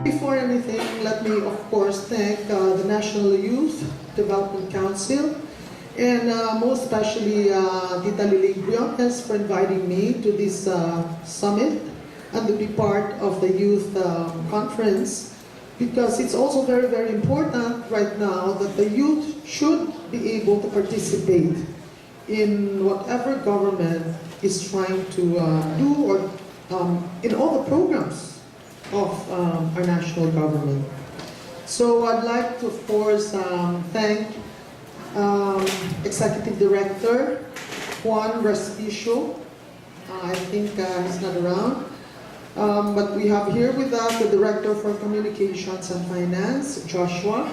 Before anything, let me of course thank the National Youth Development Council and most especially Tita Liling Briones for inviting me to this summit and to be part of the youth conference, because it's also very, very important right now that the youth should be able to participate in whatever government is trying to do, or in all the programs of our national government. So I'd like to, of course, thank Executive Director Juan Respicio. I think he's not around. But we have here with us the Director for Communications and Finance, Joshua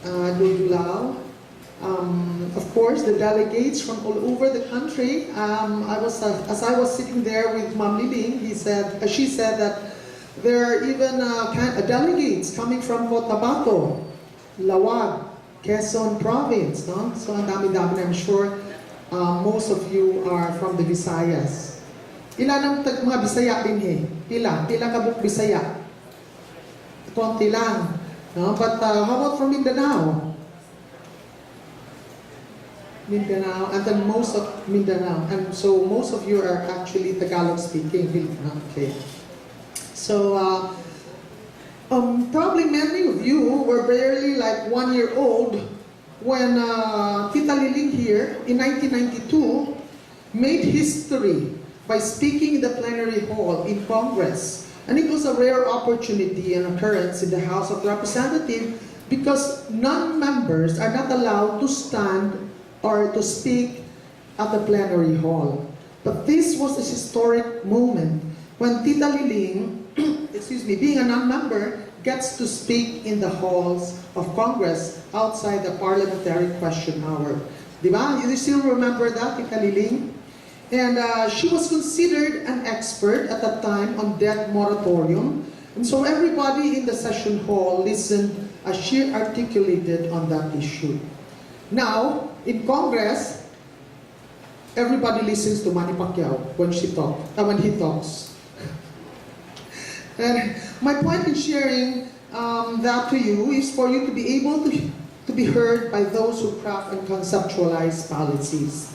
Dudulao. Of course, the delegates from all over the country. As I was sitting there with Ma'am Liling, she said that there are even delegates coming from Cotabato, Lawag, Quezon Province. No? So ang dami-dami, I'm sure most of you are from the Visayas. Ilan ang mga Bisaya din eh? Pila kabuk Bisaya? Konti lang. No? But how about from Mindanao? Mindanao, and then most of Mindanao. And so most of you are actually Tagalog speaking. Okay. So probably many of you were barely like 1 year old when Tita Liling here in 1992 made history by speaking in the plenary hall in Congress. And it was a rare opportunity and occurrence in the House of Representatives because non-members are not allowed to stand or to speak at the plenary hall. But this was a historic moment when Tita Liling, being a non-member, gets to speak in the halls of Congress outside the parliamentary question hour. Diba? You still remember that, Tita Liling? And she was considered an expert at that time on debt moratorium. And so everybody in the session hall listened as she articulated on that issue. Now, in Congress, everybody listens to Manny Pacquiao when he talks. And my point in sharing that to you is for you to be able to be heard by those who craft and conceptualize policies.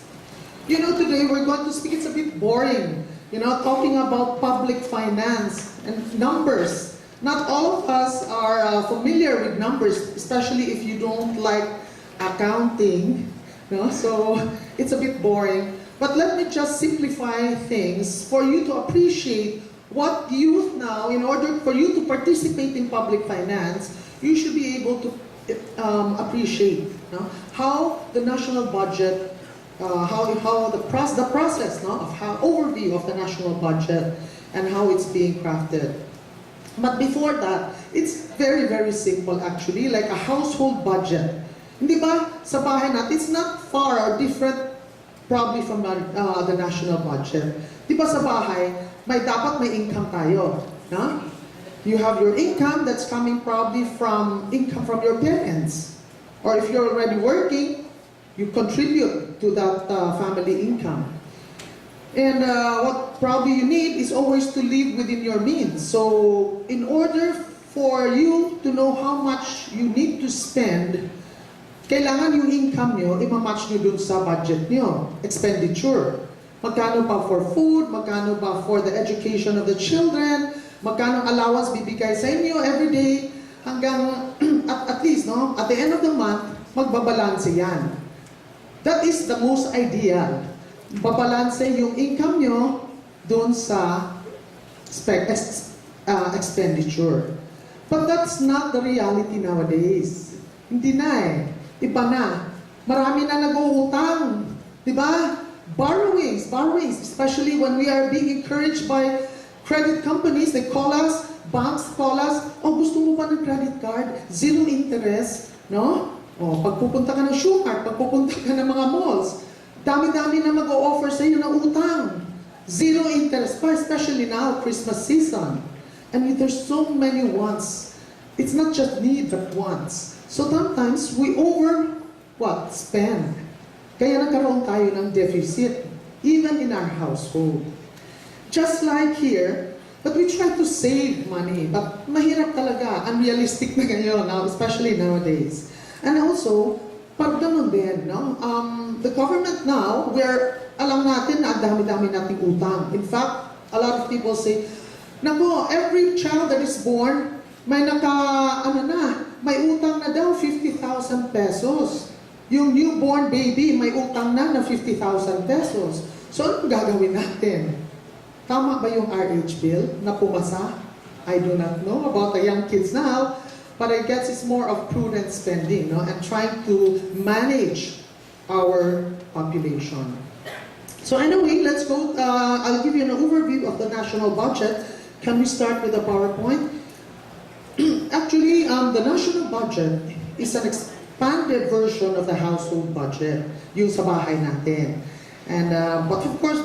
You know, today we're going to speak, it's a bit boring, talking about public finance and numbers. Not all of us are familiar with numbers, especially if you don't like accounting, so it's a bit boring. But let me just simplify things for you to appreciate what youth now, in order for you to participate in public finance, you should be able to appreciate how the national budget, the process of how overview of the national budget and how it's being crafted. But before that, it's very, very simple actually, like a household budget. Hindi ba sa bahay natin, it's not far or different probably from the national budget. Di ba sa bahay, dapat may income tayo. No? You have your income that's coming probably from income from your parents. Or if you're already working, you contribute to that family income. And what probably you need is always to live within your means. So in order for you to know how much you need to spend, kailangan yung income nyo, imamatch nyo dun sa budget nyo, expenditure. Magkano ba for food, magkano ba for the education of the children, magkano allowance bibigay sa inyo every day, hanggang at least, at the end of the month, magbabalanse yan. That is the most ideal. Babalanse yung income nyo dun sa expenditure. But that's not the reality nowadays. Hindi na eh. Iba na. Marami na nag-uutang. Diba? Borrowings, especially when we are being encouraged by credit companies. They call us, banks call us, oh, gusto mo ba ng credit card? Zero interest, no? Oh, pagpupunta ka ng shoe cart, pagpupunta ka ng mga malls, dami-dami na mag-o-offer sa iyo ng utang. Zero interest pa, especially now, Christmas season. And there's so many wants. It's not just need, but wants. So sometimes we spend. Kaya nagkaroon tayo ng deficit, even in our household. Just like here, But we try to save money. But mahirap talaga, unrealistic na ngayon, especially nowadays. And also, pag ganun din, no? The government now, alam natin na ang dami-dami nating utang. In fact, a lot of people say, nako, every child that is born, may may utang na daw 50,000 pesos. Yung newborn baby, may utang na 50,000 pesos. So, anong gagawin natin? Tama ba yung RH bill na pumasa? I do not know about the young kids now, but I guess it's more of prudent spending, no? And trying to manage our population. So anyway, let's go. I'll give you an overview of the national budget. Can we start with the PowerPoint? Actually, the national budget is an expanded version of the household budget, yung sa bahay natin. And but of course,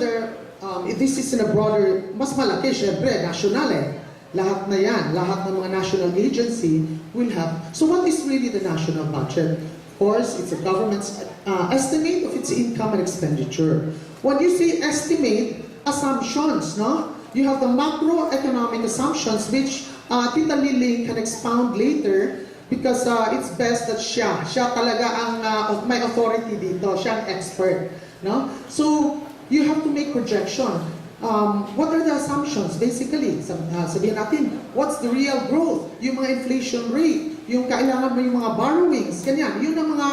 this is in a broader, mas malaki, syempre, national eh. Lahat na yan, lahat ng mga national agency will have. So what is really the national budget? Of course, it's a government's estimate of its income and expenditure. When you say estimate, assumptions, no? You have the macroeconomic assumptions, which Tita Liling can expound later, because it's best that siya talaga ang may authority dito, siya ang expert, no? So you have to make projection. What are the assumptions? Basically, sabihin natin, what's the real growth? Yung mga inflation rate, yung kailangan mo yung mga borrowings, ganyan. Yun ang mga,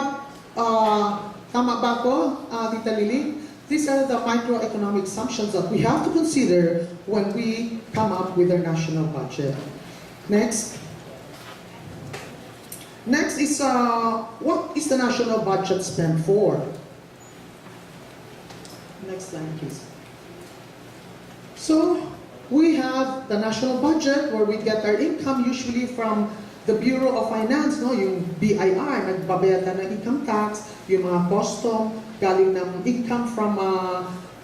tama ba ko, Tita Liling? These are the microeconomic assumptions that we have to consider when we come up with our national budget. Next. Next is, what is the national budget spent for? Next slide, please. So, we have the national budget where we get our income usually from the Bureau of Finance, no? Yung BIR, nagbabayad ng income tax, yung mga custom, galing ng income from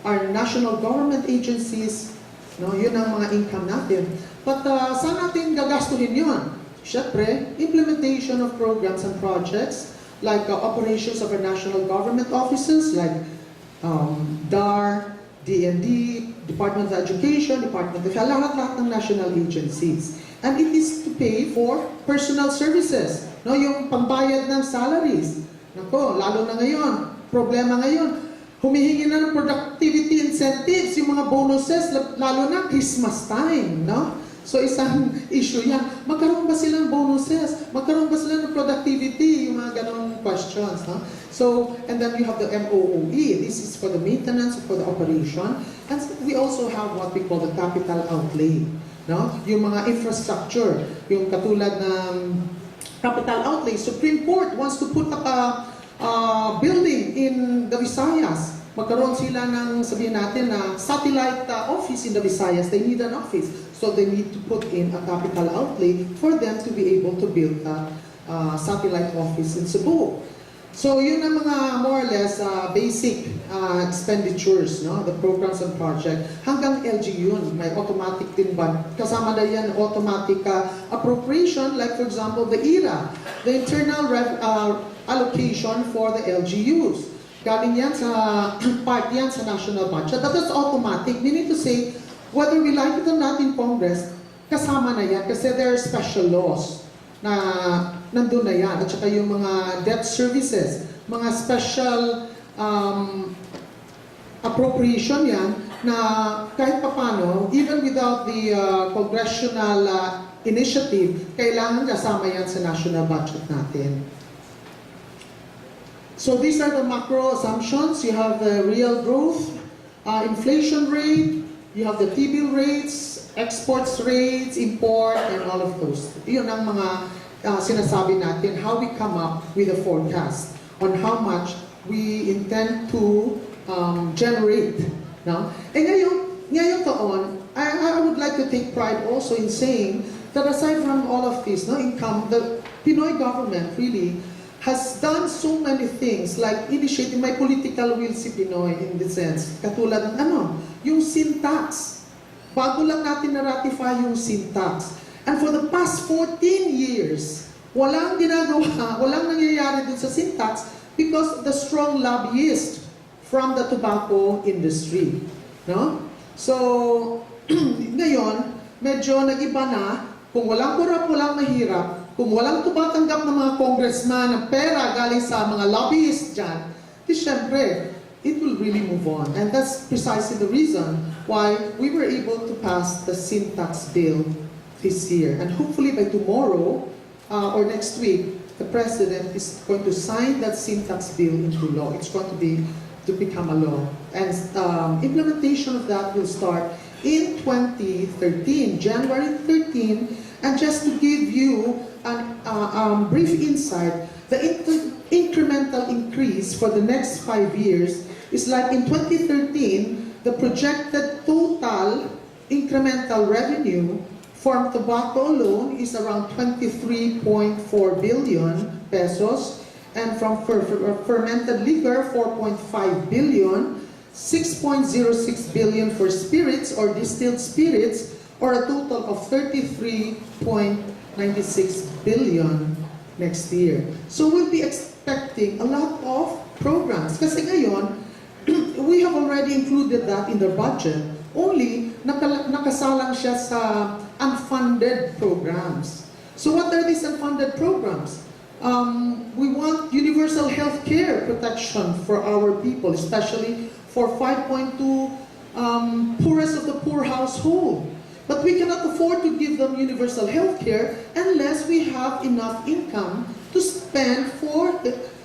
our national government agencies, no? Yun ang mga income natin. But saan natin gagastuhin yun? Siyempre, implementation of programs and projects like operations of our national government offices like DAR, DND, Department of Education, Department of Health, lahat ng national agencies. And it is to pay for personal services. No, yung pambayad ng salaries. Nako, lalo na ngayon, problema ngayon, humihingi na ng productivity incentives, yung mga bonuses, lalo na Christmas time, no? So isang issue yan. Magkaroon ba silang bonuses? Magkaroon ba sila ng productivity? Yung mga ganong questions. No? So, and then you have the MOOE. This is for the maintenance, for the operation. And we also have what we call the capital outlay. No? Yung mga infrastructure. Yung katulad ng capital outlay. Supreme Court wants to put up a building in the Visayas. Magkaroon sila ng, sabihin natin, na satellite office in the Visayas. They need an office. So they need to put in a capital outlay for them to be able to build a satellite office in Cebu. So yun ang mga more or less basic expenditures, no? The programs and project. Hanggang LG yun, may automatic din ba? Kasama na yan automatic appropriation, like for example, the IRA, the internal allocation for the LGUs. Galing yan sa part yan sa national budget. That is automatic. We need to say, whether we like it or not in Congress, kasama na yan kasi there are special laws na nandun na yan. At saka yung mga debt services, mga special appropriation yan na kahit papano, even without the congressional initiative, kailangan kasama yan sa national budget natin. So these are the macro assumptions. You have the real growth, inflation rate, you have the T-bill rates, exports rates, import, and all of those. Yun ang mga sinasabi natin, how we come up with a forecast on how much we intend to generate. No? And ngayong taon, I would like to take pride also in saying that aside from all of this, no, income, the Pinoy government really has done so many things, like initiating my political will si Pinoy in the sense, katulad ng yung sin tax. Bago lang natin na-ratify yung sin tax. And for the past 14 years, walang ginagawa, walang nangyayari dun sa sin tax because of the strong lobbyist from the tobacco industry. No? So, ngayon, medyo nag-iba na, kung walang kurap, walang mahirap, kung walang tumatanggap ng mga congressman ng pera galing sa mga lobbyists dyan, di syempre, it will really move on. And that's precisely the reason why we were able to pass the sin tax bill this year. And hopefully by tomorrow or next week, the President is going to sign that sin tax bill into law. It's going to become a law. And implementation of that will start in 2013, January 13. And just to give you a brief insight, the incremental increase for the next 5 years is like in 2013, the projected total incremental revenue from tobacco alone is around 23.4 billion pesos, and from fermented liquor, 4.5 billion, 6.06 billion for spirits or distilled spirits, or a total of 33.96 billion next year. So we'll be expecting a lot of programs. Kasi ngayon, we have already included that in the budget. Only, nakasalang siya sa unfunded programs. So what are these unfunded programs? We want universal health care protection for our people, especially for 5.2 poorest of the poor household. But we cannot afford to give them universal health care unless we have enough income to spend for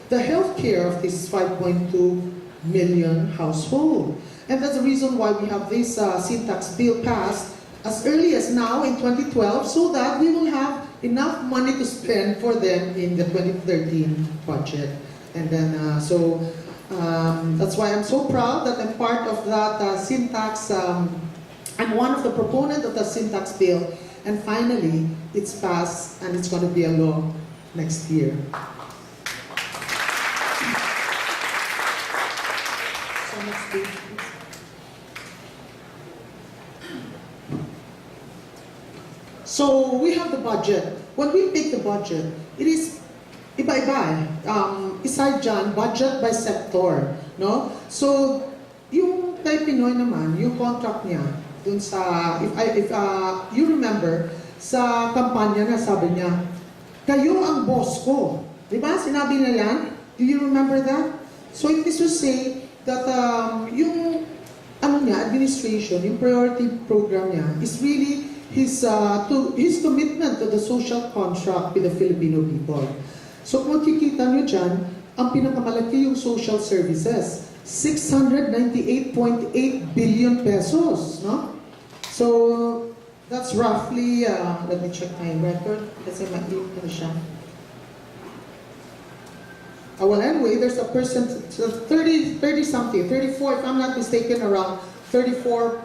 the health care of this 5.2 million household. And that's the reason why we have this sin tax bill passed as early as now in 2012, so that we will have enough money to spend for them in the 2013 budget. And then, that's why I'm so proud that I'm part of that sin tax. I'm one of the proponents of the sin tax bill. And finally, it's passed and it's going to be a law next year. So next page, please. So we have the budget. When we make the budget, it is iba-iba. Aside dyan, budget by sector. No? So, yung kay Pinoy naman, yung contract niya, dun sa, if you remember, sa kampanya na sabi niya, kayo ang boss ko. Diba? Sinabi niya yan? Do you remember that? So it is to say that yung administration, yung priority program niya is really his commitment to the social contract with the Filipino people. So kung makikita nyo dyan, ang pinakamalaki yung social services, 698.8 billion pesos, no? So that's roughly, let me check my record kasi maliit na siya. Well, anyway, there's a percent, 30 something, 34, if I'm not mistaken, around 34,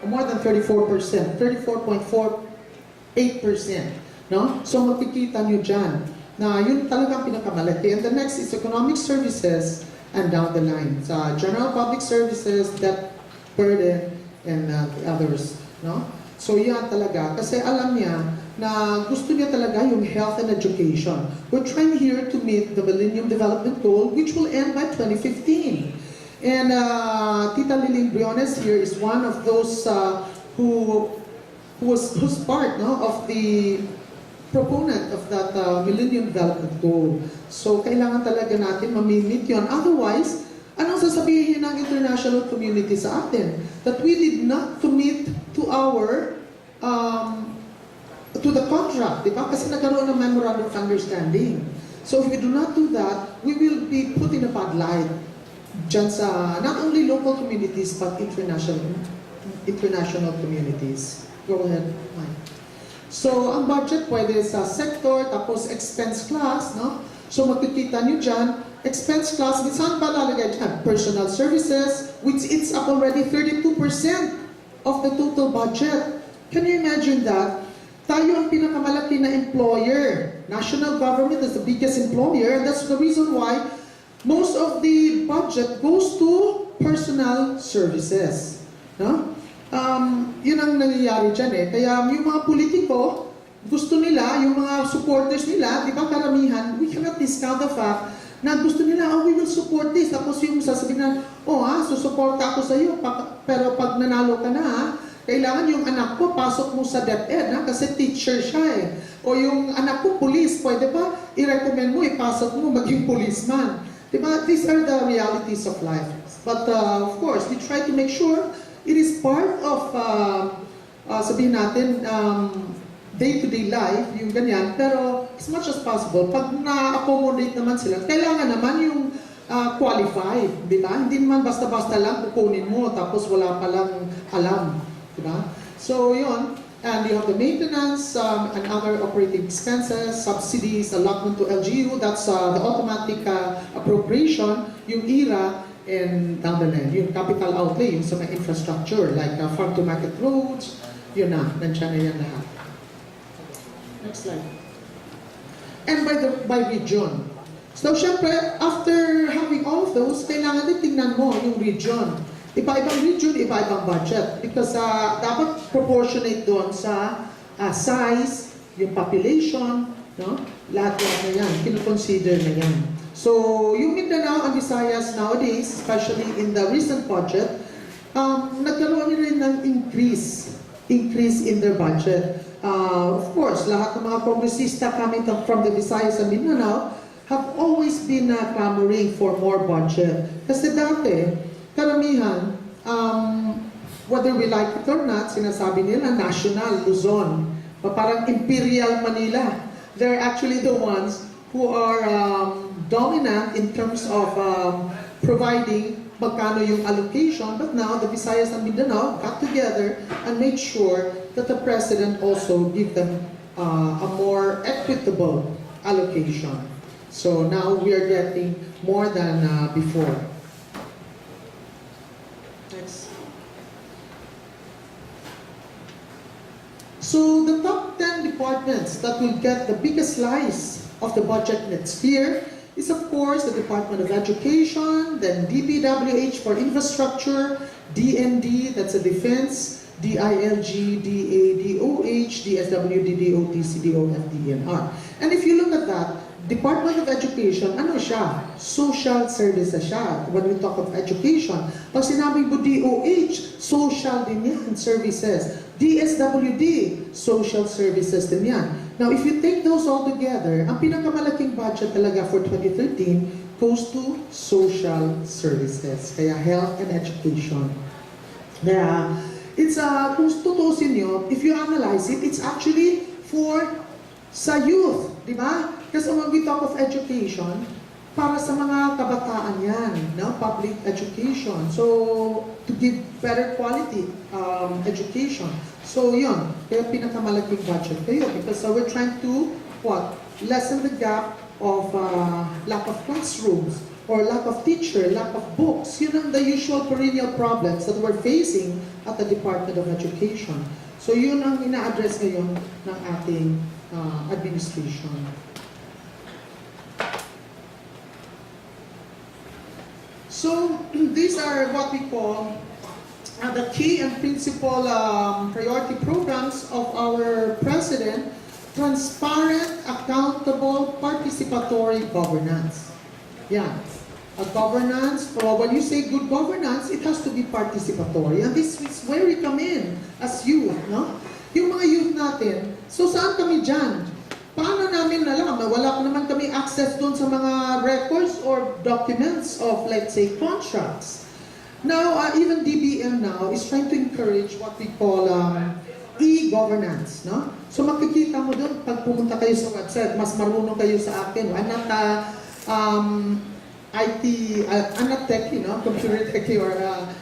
more than 34%, 34.48%, no? So makikita nyo dyan na yun talagang pinakamalaki. And the next is economic services and down the line. General public services, debt burden, and the others, no? So yan talaga. Kasi alam niya na gusto niya talaga yung health and education. We're trying here to meet the Millennium Development Goal, which will end by 2015. And Tita Liling Briones here is one of those who's part, no, of the proponent of that Millennium Development Goal. So kailangan talaga natin mamimit yun. Otherwise, anong sasabihin ng international community sa atin? That we did not commit to our to the contract, di ba? Kasi nagkaroon ng memorandum of understanding. So if we do not do that, we will be put in a bad light dyan sa not only local communities but international communities. Go ahead, Mike. So ang budget pwede sa sector, tapos expense class, no? So makikita nyo dyan, expense class, saan ba lalagay dyan? Personal services, which it's up already 32% of the total budget. Can you imagine that? Tayo ang pinakamalaki na employer. National government is the biggest employer, and that's the reason why most of the budget goes to personal services. No? Yun ang nangyayari dyan eh. Kaya yung mga politiko, gusto nila, yung mga supporters nila, di ba karamihan, we cannot discount the fact na gusto nila, oh, we will support this. Tapos yung sasabihin na, oh susuporta ako sa iyo, pero pag nanalo ka na, kailangan yung anak ko pasok mo sa DepEd, kasi teacher siya eh. O yung anak ko police, pwede ba i-recommend mo, ipasok mo maging policeman? Diba? These are the realities of life. But of course, we try to make sure it is part of, sabihin natin, day-to-day life, yung ganyan. Pero as much as possible, pag na-accommodate naman sila, kailangan naman yung qualified, di ba? Hindi naman basta-basta lang kukunin mo, tapos wala palang alam, di ba? So, yun. And you have the maintenance and other operating expenses, subsidies, allotment to LGU, that's the automatic appropriation, yung IRA, and down the line, yung capital outlay, yung sa mga infrastructure, like farm-to-market roads, yun na, nandiyan na yan lahat. Next slide. And by region. So, syempre, after having all of those, kailangan din tingnan mo yung region. Iba-ibang region, iba-ibang budget. Because dapat proportionate doon sa size, yung population, no? Lahat na yan, kinukonsider na yan. So, yung Mindanao and Visayas nowadays, especially in the recent budget, nagkaroon rin ng increase in their budget. Of course, lahat ng mga kongresista coming from the Visayas and Mindanao have always been clamoring for more budget. Kasi dati, karamihan, whether we like it or not, sinasabi nila national Luzon, parang Imperial Manila. They're actually the ones who are dominant in terms of providing magkano yung allocation, but now the Visayas and Mindanao got together and made sure that the President also give them a more equitable allocation. So now we are getting more than before. Next. So the top 10 departments that will get the biggest slice of the budget next year is of course the Department of Education, then DPWH for infrastructure, DND, that's a defense, DILG, DA, DOH, DSW, DDO, TCDO, and DNR. And if you look at that, Department of Education, ano siya? Social services siya. When we talk of education, pag sinabi mo DOH, social din yan, services. DSWD, social services din yan. Now, if you take those all together, ang pinakamalaking budget talaga for 2013 goes to social services, kaya health and education. Kaya, it's kung tutusin nyo, if you analyze it, it's actually for sa youth, di ba? Kasi when we talk of education, para sa mga kabataan yan, no? Public education. So, to give better quality education. So, yun. Kaya pinakamalaking budget kayo. Because we're trying to, what? Lessen the gap of lack of classrooms, or lack of teacher, lack of books. Yun ang the usual perennial problems that we're facing at the Department of Education. So, yun ang ina-address ngayon ng ating administration. So, these are what we call the key and principal priority programs of our President: transparent, accountable, participatory governance. Yeah. A governance, when you say good governance, it has to be participatory. And this is where we come in as youth, no? Yung mga youth natin, so saan kami dyan? Paano namin alam? Wala naman kami access doon sa mga records or documents of, let's say, contracts. Now, even DBM now is trying to encourage what we call e-governance, no? So makikita mo doon, pag pumunta kayo sa website, mas marunong kayo sa akin. I'm not I'm not techie, no? Computer techie or,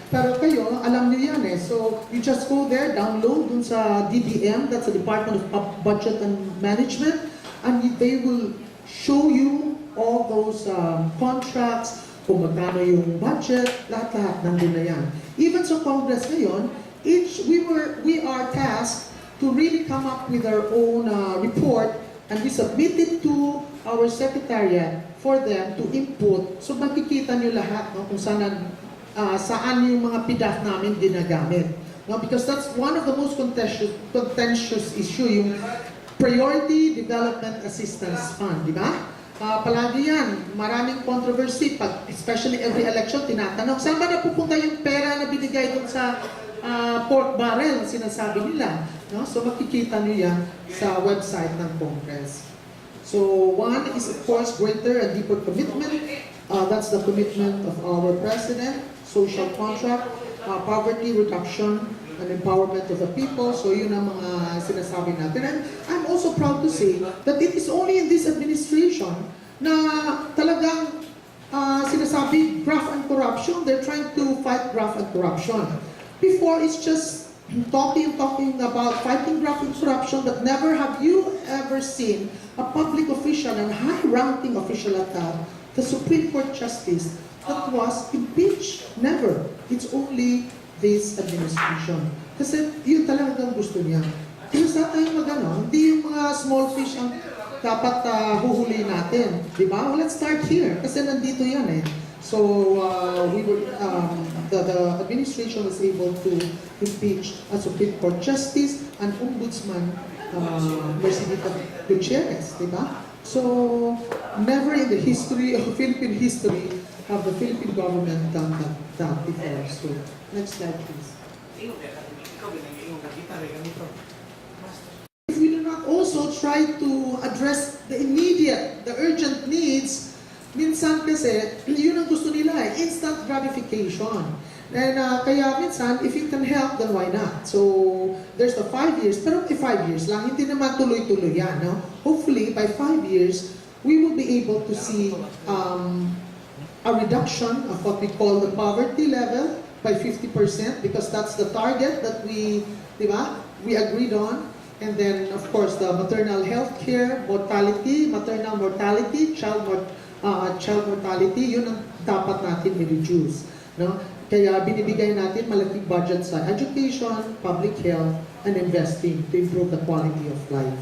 pero kayo, alam niyo yan eh. So, you just go there, download dun sa DBM, that's the Department of Budget and Management, and they will show you all those contracts, kung magkano yung budget, lahat-lahat nandun na yan. Even sa Congress ngayon, we are tasked to really come up with our own report, and we submit it to our secretariat for them to input. So makikita nyo lahat, no, kung saan yung mga PDAF namin ginagamit. No, because that's one of the most contentious issue, yung Priority Development Assistance Fund, di ba? Palagi yan, maraming controversy, especially every election, tinatanong, saan ba napupunta yung pera na binigay dun sa pork barrel, sinasabi nila. No? So makikita nyo yan sa website ng Congress. So one is of course greater and deeper commitment. That's the commitment of our President, social contract, poverty reduction, and empowerment of the people. So yun ang mga sinasabi natin. And I'm also proud to say that it is only in this administration na talagang sinasabi graft and corruption. They're trying to fight graft and corruption. Before, it's just talking about fighting graft and corruption, but never have you ever seen a public official and high-ranking official at the Supreme Court Justice that was impeached. Never. It's only this administration. Kasi yun talagang gusto niya. Kaya sa tayo magano, hindi yung mga small fish ang dapat huhuli natin. Diba? Well, let's start here. Kasi nandito yan eh. So, the administration was able to impeach a Supreme Court Justice and Ombudsman Mercedes Gutierrez. Diba? So, never in the history of Philippine history have the Philippine government done that before. So, next slide please. If we do not also try to address the immediate, the urgent needs, minsan kasi, yun ang gusto nila eh, instant gratification. And kaya minsan, if it can help, then why not? So, there's the 5 years, pero 5 years lang, hindi naman tuloy-tuloy yan. No? Hopefully, by 5 years, we will be able to see a reduction of what we call the poverty level by 50% because that's the target that we agreed on. And then, of course, the maternal health care, mortality, maternal mortality, child mortality, yun ang dapat natin i-reduce. No? Kaya binibigay natin malaking budget sa education, public health, and investing to improve the quality of life.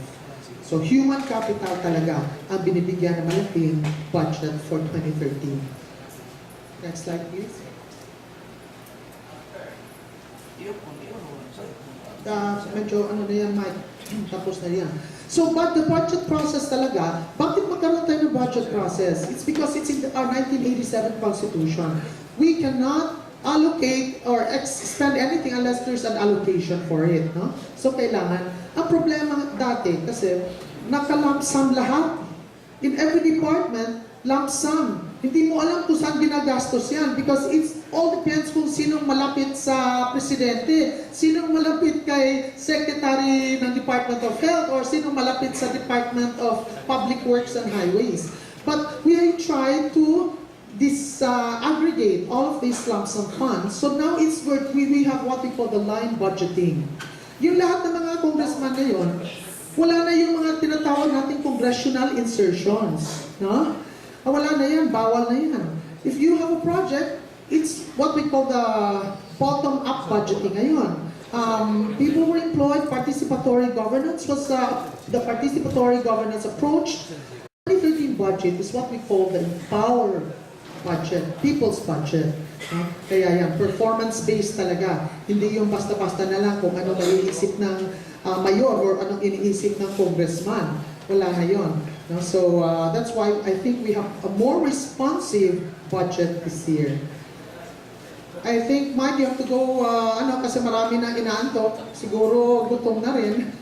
So human capital talaga ang binibigyan ng malaking budget for 2013. Next slide please. Medyo ano na yan, Mike. Tapos na yan. So, but the budget process talaga, bakit magkaroon tayo ng budget process? It's because it's in our 1987 Constitution. We cannot allocate or spend anything unless there's an allocation for it. No? So, kailangan. Ang problema dati, kasi naka-lump sum lahat. In every department, lump sum. Hindi mo alam kung saan ginagastos yan because it all depends kung sinong malapit sa presidente, sinong malapit kay Secretary ng Department of Health, or sinong malapit sa Department of Public Works and Highways. But we try to aggregate all of these lump sum funds. So now it's where we have what we call the line budgeting. Yung lahat ng mga congressman ngayon, wala na yung mga tinatawag nating congressional insertions. No? Wala na yan, bawal na yan. If you have a project, it's what we call the bottom-up budgeting ngayon. People were employed, participatory governance was the participatory governance approach. 2013 budget is what we call the empower budget, people's budget. Kaya yan, performance-based talaga. Hindi yung basta-basta na lang kung ano maiisip ng mayor or anong iniisip ng congressman. Wala na yun. So that's why I think we have a more responsive budget this year. I think, Mike, you have to go, kasi marami na inaantok. Siguro gutom na rin.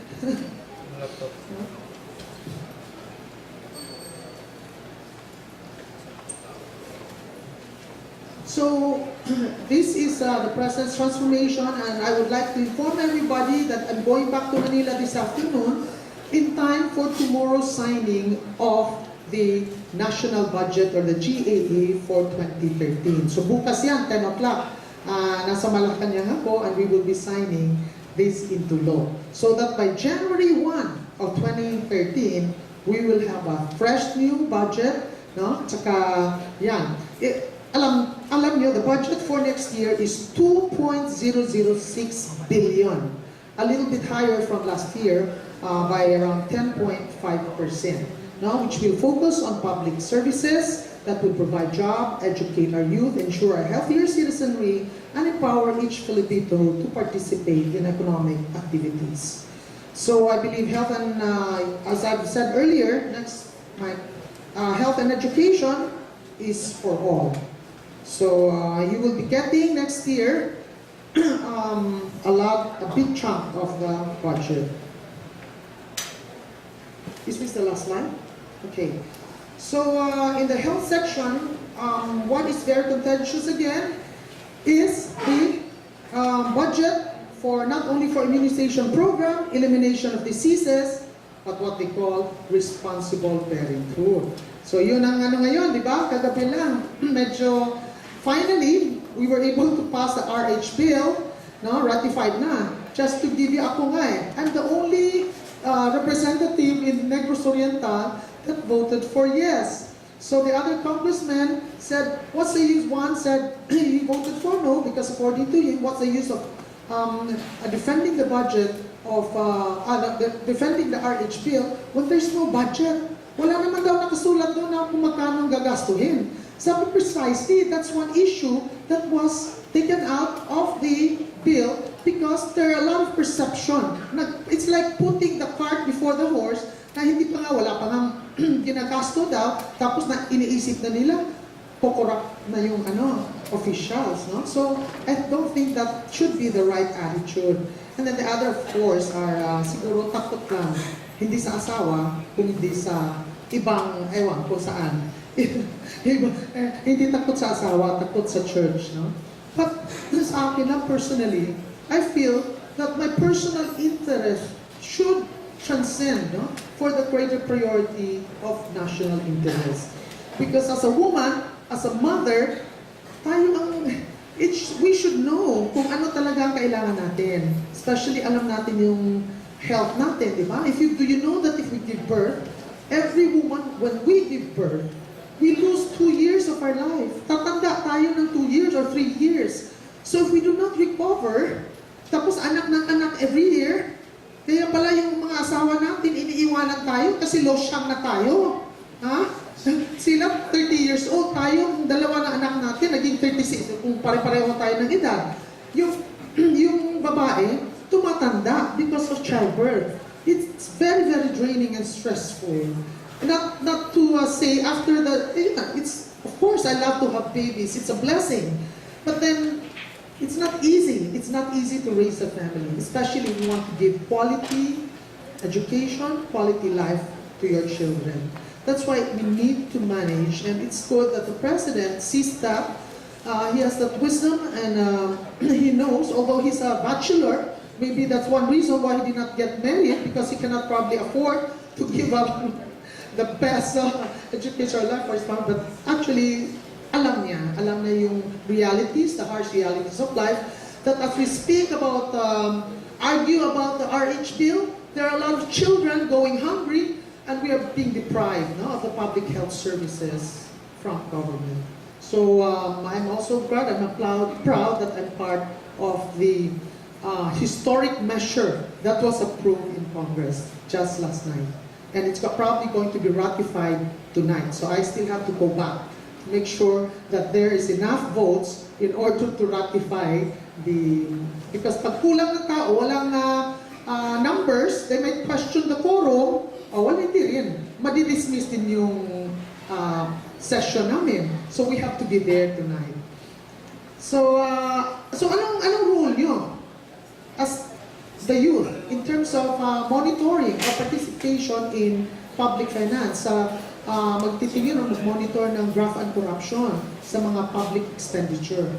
So, this is the President's transformation, and I would like to inform everybody that I'm going back to Manila this afternoon in time for tomorrow's signing of the national budget or the GAA for 2013. So bukas yan, 10 o'clock. Nasa Malacanang ako, and we will be signing this into law. So that by January 1 of 2013, we will have a fresh new budget. No? Tsaka, yan. Alam niyo, the budget for next year is 2.006 billion. A little bit higher from last year by around 10.5%. Now, which will focus on public services that will provide jobs, educate our youth, ensure a healthier citizenry, and empower each Filipino to participate in economic activities. So I believe health and, as I've said earlier, health and education is for all. So you will be getting next year a big chunk of the budget. Is this the last line? Okay. So in the health section, what is very contentious again is the budget for not only for immunization program, elimination of diseases, but what they call responsible parenthood. So yun ang ano ngayon, di ba? Kagabi lang, medyo finally, we were able to pass the RH bill, no, ratified na. Just to give you ako nga I'm the only representative in Negros Oriental that voted for yes. So the other congressman said, what's the use? One said he voted for no because according to him, what's the use of defending the budget of defending the RH bill when there's no budget? Wala naman daw nakasulat doon na kung magkano gagastuhin. Sabi precisely, that's one issue that was taken out of the bill because there are a lot of perception. It's like putting the cart before the horse na hindi pa nga, wala pa nga ginagasto daw, tapos na iniisip na nila, kukorrupt na yung officials. No? So, I don't think that should be the right attitude. And then the other, of course, are siguro takot lang, hindi sa asawa, kundi sa ibang, ewan kung saan. Hindi takot sa asawa, takot sa church. No? But sa akin lang personally, I feel that my personal interest should transcend for the greater priority of national interest. Because as a woman, as a mother, we should know kung ano talaga ang kailangan natin. Especially alam natin yung health natin, di ba? Do you know that if we give birth, every woman, when we give birth, we lose 2 years of our life. Tatanda tayo ng 2 years or 3 years. So if we do not recover, tapos anak ng anak every year, kaya pala yung mga asawa natin, iniiwanan tayo kasi losyang na tayo. Ha? Sila 30 years old, tayo, dalawa na anak natin, naging 36, kung pare-pareho tayo ng edad. Yung babae, tumatanda because of childbirth. It's very, very draining and stressful. Not to say after it's, of course, I love to have babies. It's a blessing. But then, it's not easy. It's not easy to raise a family, especially if you want to give quality education, quality life to your children. That's why we need to manage, and it's good that the President sees that. He has that wisdom, and he knows, although he's a bachelor, maybe that's one reason why he did not get married, because he cannot probably afford to give up the best education life for his family. But actually, alam niya yung realities, the harsh realities of life, that as we speak about, argue about the RH bill, there are a lot of children going hungry, and we are being deprived of the public health services from government. So I'm also proud, proud that I'm part of the historic measure that was approved in Congress just last night. And it's probably going to be ratified tonight. So I still have to go back to make sure that there is enough votes in order to ratify because pag kulang na tao, walang numbers, they might question the quorum, wala hindi rin. Madidismiss din yung session namin. So we have to be there tonight. So anong role nyo as the youth in terms of monitoring or participation in public finance? Magtitingin o mag-monitor ng graft and corruption sa mga public expenditure.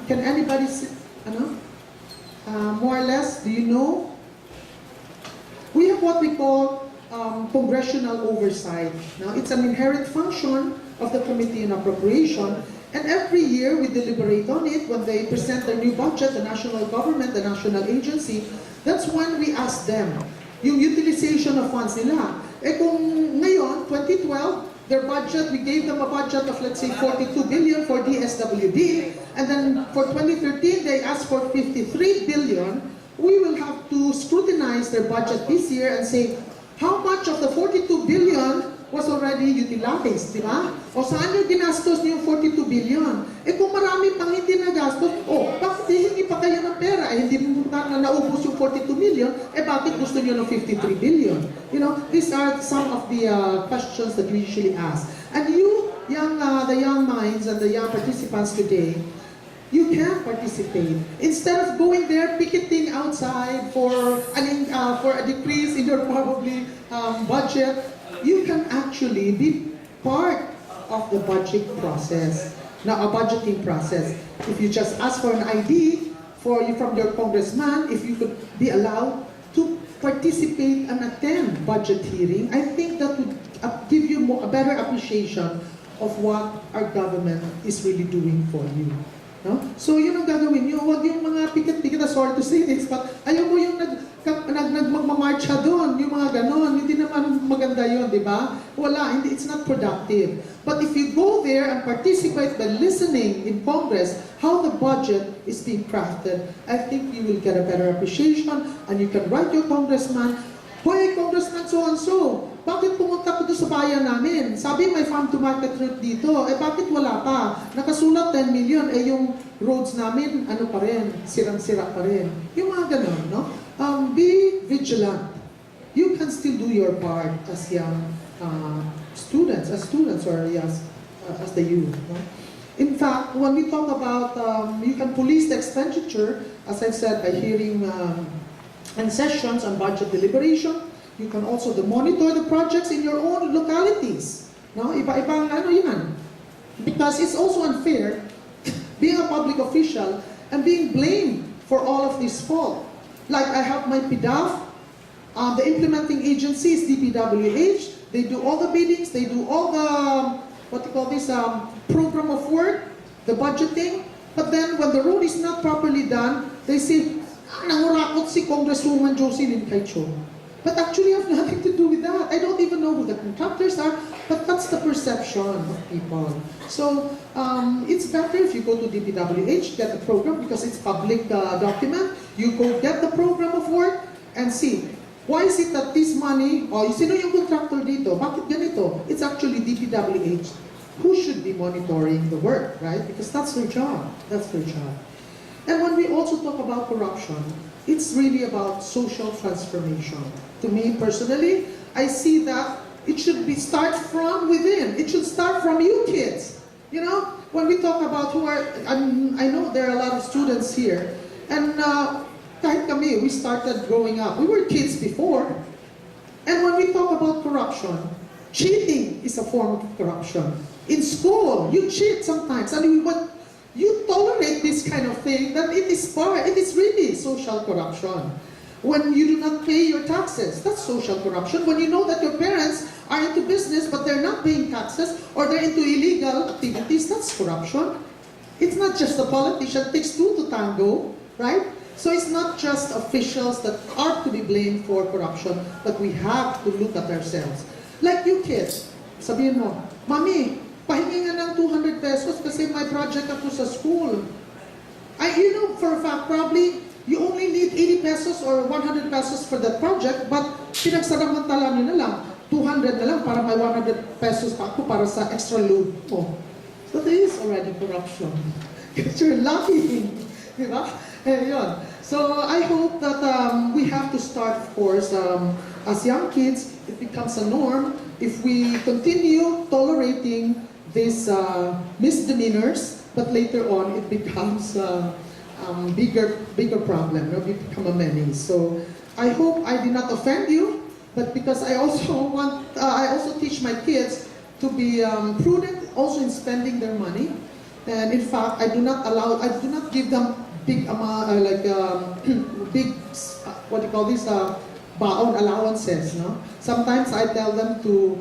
Can anybody, more or less, do you know? We have what we call congressional oversight. Now, it's an inherent function of the Committee on Appropriation, and every year we deliberate on it when they present their new budget, the national government, the national agency. That's when we ask them yung utilization of funds nila. Kung ngayon, 2012, their budget, we gave them a budget of, let's say, 42 billion for DSWD, and then for 2013, they asked for 53 billion. We will have to scrutinize their budget this year and say, how much of the 42 billion was already utilized, di ba? O saan yung ginastos niyo yung 42 billion? Kung marami pang hindi nagastos, bakit hindi pa kayo ng pera? Hindi mo na naubos yung 42 million, bakit gusto niyo ng 53 billion? You know, these are some of the questions that we usually ask. And you, the young minds and the young participants today, you can participate. Instead of going there picketing outside for a decrease in your probably budget, you can actually be part of the budget process. Now, a budgeting process. If you just ask for an ID from your congressman, if you could be allowed to participate and attend budget hearing, I think that would give you a better appreciation of what our government is really doing for you. No? So yun ang gagawin nyo. Huwag yung mga piket-piket, sorry to say this, but ayaw mo yung magmamarcha doon, yung mga ganon. Hindi naman maganda yun, di ba? Wala, it's not productive. But if you go there and participate by listening in Congress how the budget is being crafted, I think you will get a better appreciation and you can write your congressman, "Hoy, Congressman so-and-so, bakit pumunta ko doon sa bayan namin? Sabi may farm-to-market route dito. Eh bakit wala pa? Nakasulat 10 million, eh yung roads namin, ano pa rin, sirang-sira pa rin." Yung mga ganon, no? Be vigilant. You can still do your part as young students or as the youth. No? In fact, when we talk about, you can police the expenditure, as I've said, by hearing and sessions on budget deliberation. You can also monitor the projects in your own localities. No? Iba-ibang ano yan. Because it's also unfair being a public official and being blamed for all of this fault. Like I have my PDAF, the implementing agency is DPWH. They do all the biddings, they do all the, program of work, the budgeting. But then when the road is not properly done, they say, nangurakot si Congresswoman Josie Limkaichong. But actually I have nothing to do with that. I don't even know who the contractors are, but that's the perception of people. So it's better if you go to DPWH, get the program, because it's public document. You go get the program of work and see, why is it that this money, sino yung contractor dito? Bakit ganito? It's actually DPWH who should be monitoring the work, right? Because that's their job. That's their job. And when we also talk about corruption, it's really about social transformation. To me personally, I see that it should start from within. It should start from you kids. You know, when we talk about I know there are a lot of students here, and kahit kami, we started growing up. We were kids before. And when we talk about corruption, cheating is a form of corruption. In school, you cheat sometimes. I mean, but you tolerate this kind of thing, that it is really social corruption. When you do not pay your taxes, that's social corruption. When you know that your parents are into business but they're not paying taxes or they're into illegal activities, that's corruption. It's not just the politician, it takes two to tango, right? So it's not just officials that are to be blamed for corruption, but we have to look at ourselves. Like you kids, sabihin mo, "Mami, pahingi nga ng 200 pesos kasi may project ako sa school." You know for a fact, probably you only need 80 pesos or 100 pesos for that project, but pinagsaramantala nyo na lang, 200 na lang para may 100 pesos pa ako para sa extra load mo. So there is already corruption. Because you're laughing. Di ba? Yun. So I hope that we have to start, of course, as young kids, it becomes a norm if we continue tolerating these misdemeanors, but later on it becomes bigger problem, we become a menace. So I hope I did not offend you, but because I also teach my kids to be prudent also in spending their money, and in fact I do not give them big baon allowances. No, sometimes I tell them to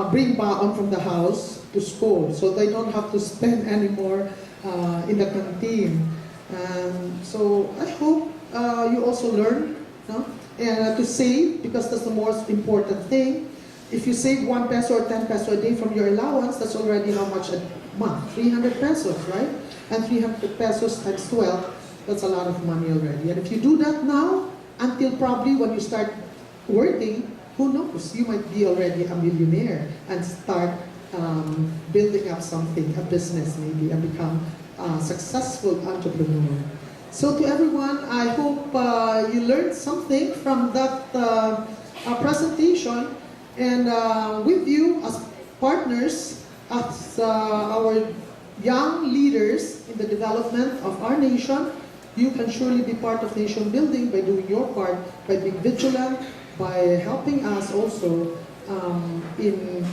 bring baon from the house to school, so they don't have to spend anymore in the canteen. So I hope you also learn, no? And to save, because that's the most important thing. If you save 1 peso or 10 peso a day from your allowance, that's already how much a month? 300 pesos, right? And 300 pesos times 12, that's a lot of money already. And if you do that now, until probably when you start working, who knows? You might be already a millionaire and start building up something, a business maybe, and become successful entrepreneur. So to everyone, I hope you learned something from that presentation, and with you as partners, as our young leaders in the development of our nation, you can surely be part of nation building by doing your part, by being vigilant, by helping us also in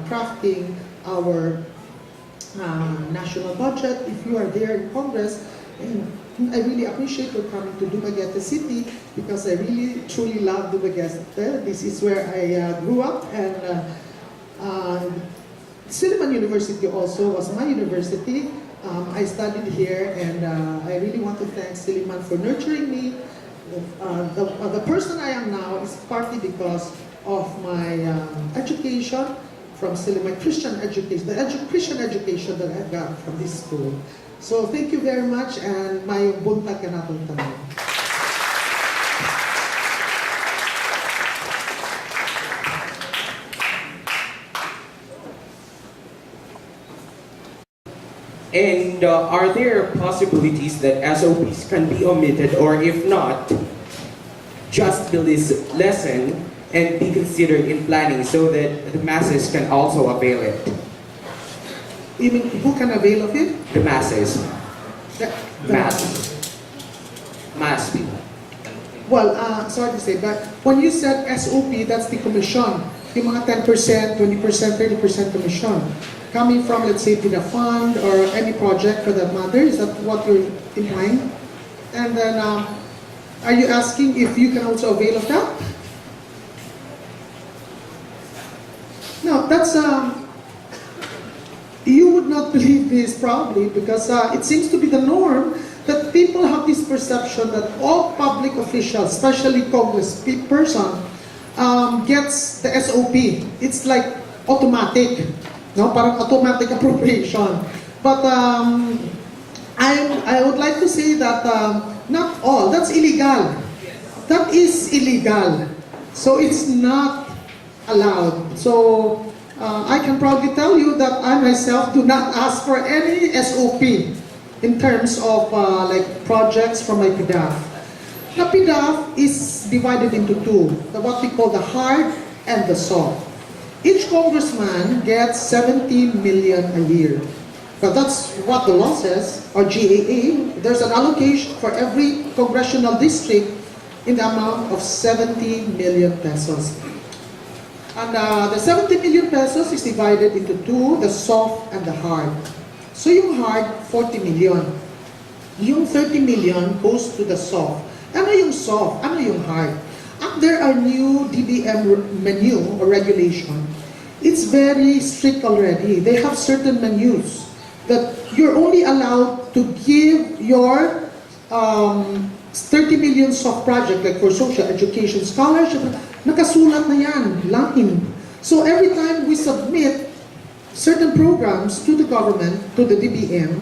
crafting our national budget. If you are there in Congress, and I really appreciate your coming to Dumaguete City because I really truly love Dumaguete. This is where I grew up, and Silliman University also was my university. I studied here, and I really want to thank Silliman for nurturing me. The person I am now is partly because of my education from Silliman Christian education, the Christian education that I got from this school. So thank you very much, and may buntag ka natong tanan. And are there possibilities that SOPs can be omitted, or if not, just be lessened and be considered in planning so that the masses can also avail it? You mean who can avail of it? The masses. Mass people. Well, sorry to say, but when you said SOP, that's the commission. Yung mga 10%, 20%, 30% commission. Coming from, let's say, the fund or any project for that matter, is that what you're implying? And then, are you asking if you can also avail of that? No, that's, you would not believe this probably because it seems to be the norm that people have this perception that all public officials, especially congressperson, gets the SOP. It's like automatic. No, parang automatic appropriation. But I would like to say that not all. That's illegal. That is illegal. So it's not allowed. So I can proudly tell you that I myself do not ask for any SOP in terms of like projects from my PDAF. The PDAF is divided into two, what we call the hard and the soft. Each congressman gets 17 million a year. But that's what the law says, or GAA. There's an allocation for every congressional district in the amount of 70 million pesos. And the 70 million pesos is divided into two, the soft and the hard. So yung hard, 40 million. Yung 30 million goes to the soft. Ano yung soft? Ano yung hard? There are new DBM menu or regulation. It's very strict already. They have certain menus that you're only allowed to give your 30 million soft project, like for social education scholarship, nakasulat na yan, lain. So every time we submit certain programs to the government, to the DBM,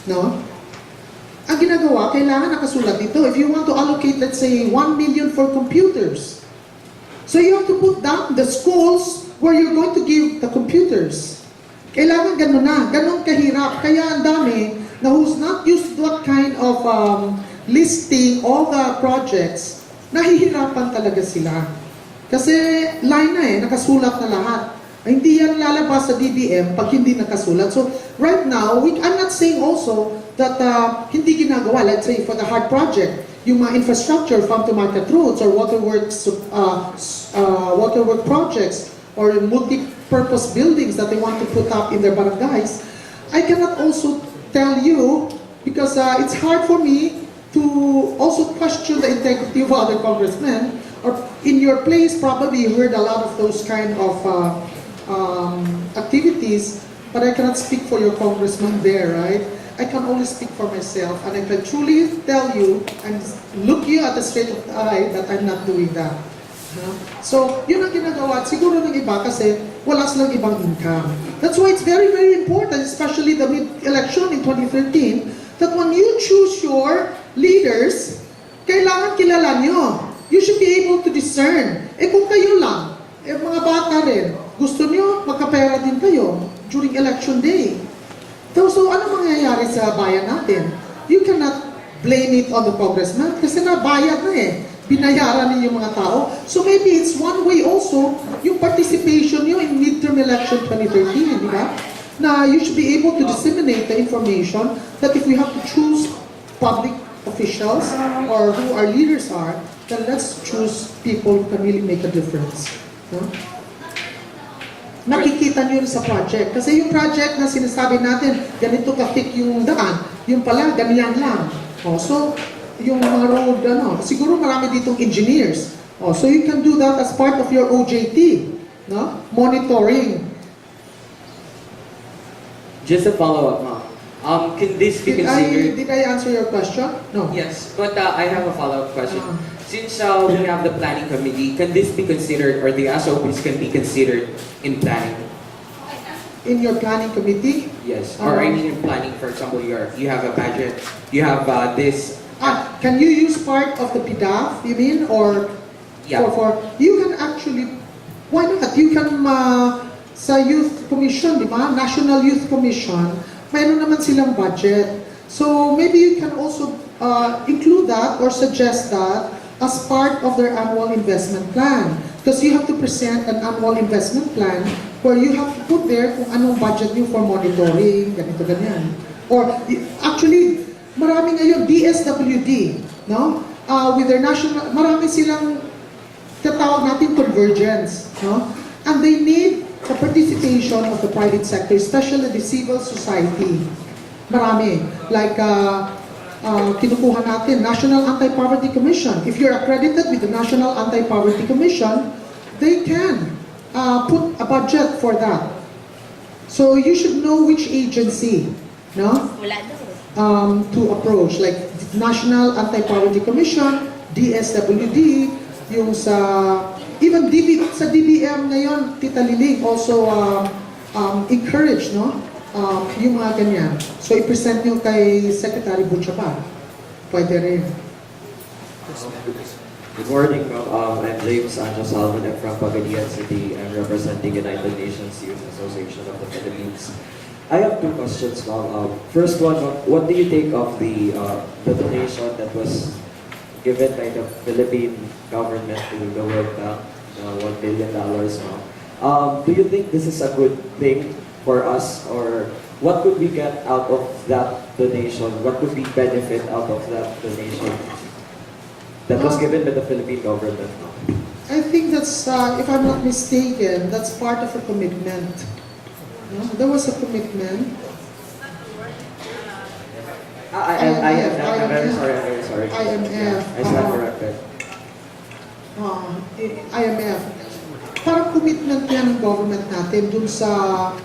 no? Ang ginagawa, kailangan nakasulat dito. If you want to allocate, let's say, 1 million for computers, so you have to put down the schools where you're going to give the computers. Kailangan ganun na, ganun kahirap. Kaya ang dami na who's not used to that kind of listing all the projects, nahihirapan talaga sila. Kasi line na nakasulat na lahat. Hindi yan lalabas sa DBM pag hindi nakasulat. So right now, I'm not saying also that hindi ginagawa, let's say for the hard project, yung mga infrastructure, farm-to-market roads or waterworks projects or multi-purpose buildings that they want to put up in their barangays, I cannot also tell you because it's hard for me to also question the integrity of other congressmen. Or in your place, probably you heard a lot of those kind of activities, but I cannot speak for your congressman there, right? I can only speak for myself, and I can truly tell you and look you at the straight of the eye that I'm not doing that. So, yun ang ginagawa. Siguro ng iba kasi wala silang ibang income. That's why it's very, very important, especially the mid-election in 2013, that when you choose your leaders, kailangan kilala nyo. You should be able to discern. Kung kayo lang, mga bata rin, gusto nyo, magkapera din kayo during election day. So ano mangyayari sa bayan natin? You cannot blame it on the congressman kasi nabayad na binayaran ninyo mga tao. So maybe it's one way also, yung participation nyo in midterm election 2013, di ba? Na you should be able to disseminate the information that if we have to choose public officials or who our leaders are, then let's choose people who can really make a difference. No? Nakikita nyo yun sa project. Kasi yung project na sinasabi natin, ganito ka-thick yung daan, yung pala, ganyan lang. Oh, so, yung mga road, siguro marami ditong engineers. Oh, so you can do that as part of your OJT, no? Monitoring. Just a follow-up, ma'am. Can this be considered? Did I answer your question? No. Yes, but I have a follow-up question. Since we have the planning committee, can this be considered, or the SOPs can be considered in planning? In your planning committee? Yes, or I mean in planning, for example, you have a budget, you have this. Can you use part of the PDAF, you mean? Or Yeah. You can actually, why not? You can, sa Youth Commission, di ba? National Youth Commission, mayroon naman silang budget. So maybe you can also include that or suggest that as part of their annual investment plan. Because you have to present an annual investment plan where you have to put there kung anong budget nyo for monitoring, ganito, ganyan. Or actually, marami ngayon, DSWD, no? With their national, marami silang tatawag natin convergence, no? And they need the participation of the private sector, especially the civil society. Marami. Like, kinukuha natin, National Anti-Poverty Commission. If you're accredited with the National Anti-Poverty Commission, they can put a budget for that. So you should know which agency, no? To approach, like National Anti-Poverty Commission, DSWD, yung sa, even sa DBM ngayon, Tita Liling also encourage, no? Yung mga ganyan. So, i-present nyo kay Secretary Butchaba. Pwede rin. Good morning, ma'am. I'm James Anjo Salmon. I'm from Pagadian City. I'm representing United Nations Youth Association of the Philippines. I have two questions, ma'am. First one, what do you think of the donation that was given by the Philippine government to the World Bank, $1 billion, ma'am? Do you think this is a good thing for us, or what could we get out of that donation? What could we benefit out of that donation that was given by the Philippine government? I think that's, if I'm not mistaken, that's part of a commitment. No? There was a commitment. I'm very sorry. IMF. I stand corrected. IMF. Parang commitment yan ng government natin dun sa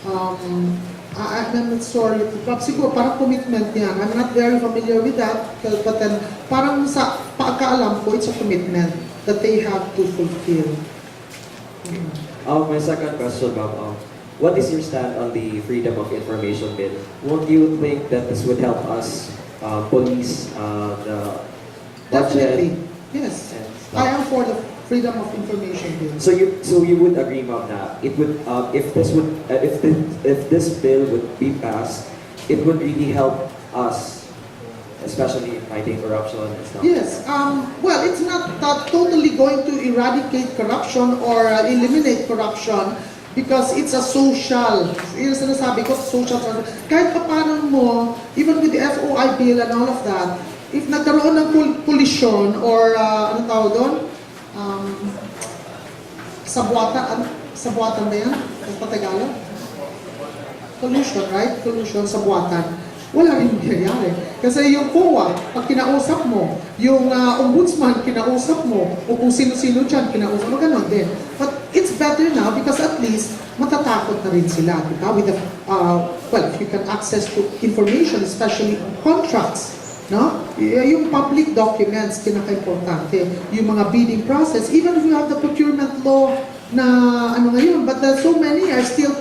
I'm not sorry, siguro parang commitment yan. I'm not very familiar with that, but then parang sa pagkaalam ko, it's a commitment that they have to fulfill. My second question, ma'am. What is your stand on the Freedom of Information Bill? Won't you think that this would help us police the budget? Definitely, yes. I am for the Freedom of Information Bill. So you would agree, ma'am, that it would if this bill would be passed, it would really help us, especially in fighting corruption and stuff. Yes. Well, it's not totally going to eradicate corruption or eliminate corruption because it's a social. Yung sinasabi ko, social. Kahit pa paano mo, even with the FOI bill and all of that, if nagkaroon ng collision or ano tawag doon? Sabuatan ba yan? Sa Tagalog? Collusion, right? Collusion, sabuatan. Wala rin nangyayari. Kasi yung COA, pag kinausap mo, yung ombudsman, kinausap mo, o kung sino-sino dyan, kinausap mo, ganun din. But it's better now because at least matatakot na rin sila. Diba? With the, well, if you can access to information, especially contracts, no? Yung public documents, pinaka-importante. Yung mga bidding process, even if you have the procurement law na ano ngayon, but there's so many are still,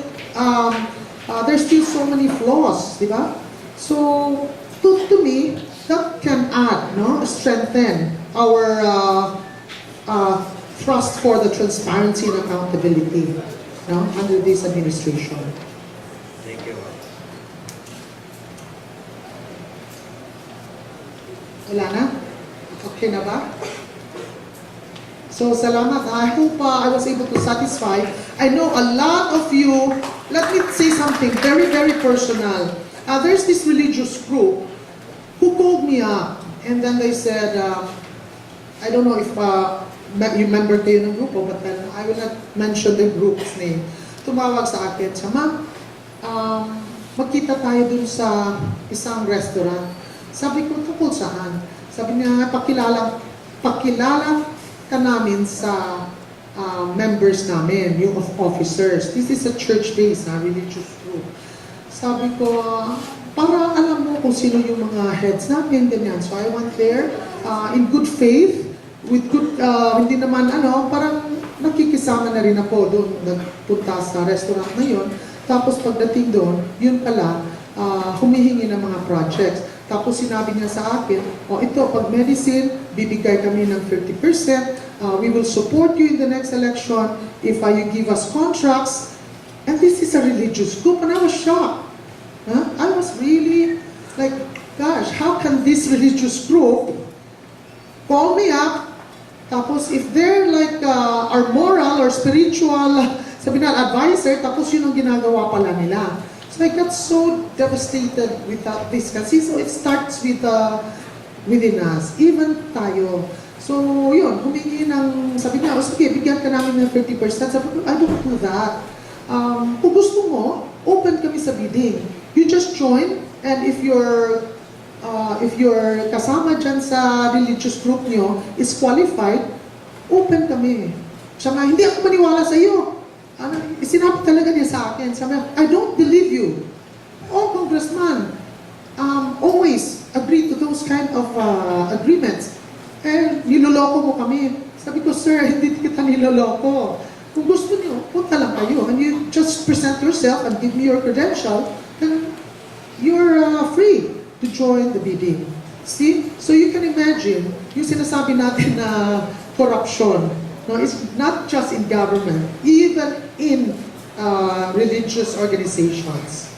there's still so many flaws, di ba? So, to me, that can add, no? Strengthen our trust for the transparency and accountability, no? Under this administration. Thank you. Wala na? Okay na ba? So, salamat. I hope I was able to satisfy. I know a lot of you, let me say something very, very personal. There's this religious group who called me up, and then they said, I don't know if you member kayo ng grupo, but then I will not mention the group's name. Tumawag sa akin, siya, ma'am, magkita tayo dun sa isang restaurant. Sabi ko, tungkol saan? Sabi niya, pakilala ka namin sa members namin, yung officers. This is a church-based, religious group. Sabi ko, para alam mo kung sino yung mga heads namin, ganyan. So I went there in good faith, with good, hindi naman parang nakikisama na rin ako doon, nagpunta sa restaurant na yun. Tapos pagdating doon, yun pala, humihingi ng mga projects. Tapos sinabi niya sa akin, ito, pag medicine, bibigay kami ng 30%, we will support you in the next election if you give us contracts. And this is a religious group, and I was shocked. I was really like, gosh, how can this religious group call me up? Tapos if they're like our moral or spiritual, sabi na, advisor, tapos yun ang ginagawa pala nila. So I got so devastated with this kasi. So it starts with within us, even tayo. So yun, humingi ng, sabi niya, sige, bigyan ka namin ng 30%. Sabi ko, I don't do that. Kung gusto mo, open kami sa bidding. You just join, and if your kasama dyan sa religious group nyo is qualified, open kami. Siya nga, hindi ako maniwala sa iyo. Sinabi talaga niya sa akin, sabi, I don't believe you. Oh, Congressman, always agree to those kind of agreements. Eh, niloloko mo kami. Sabi ko, sir, hindi kita niloloko. Kung gusto niyo, punta lang kayo. And you just present yourself and give me your credential, then you're free to join the bidding. See? So you can imagine, yung sinasabi natin na corruption, no, it's not just in government, even in religious organizations.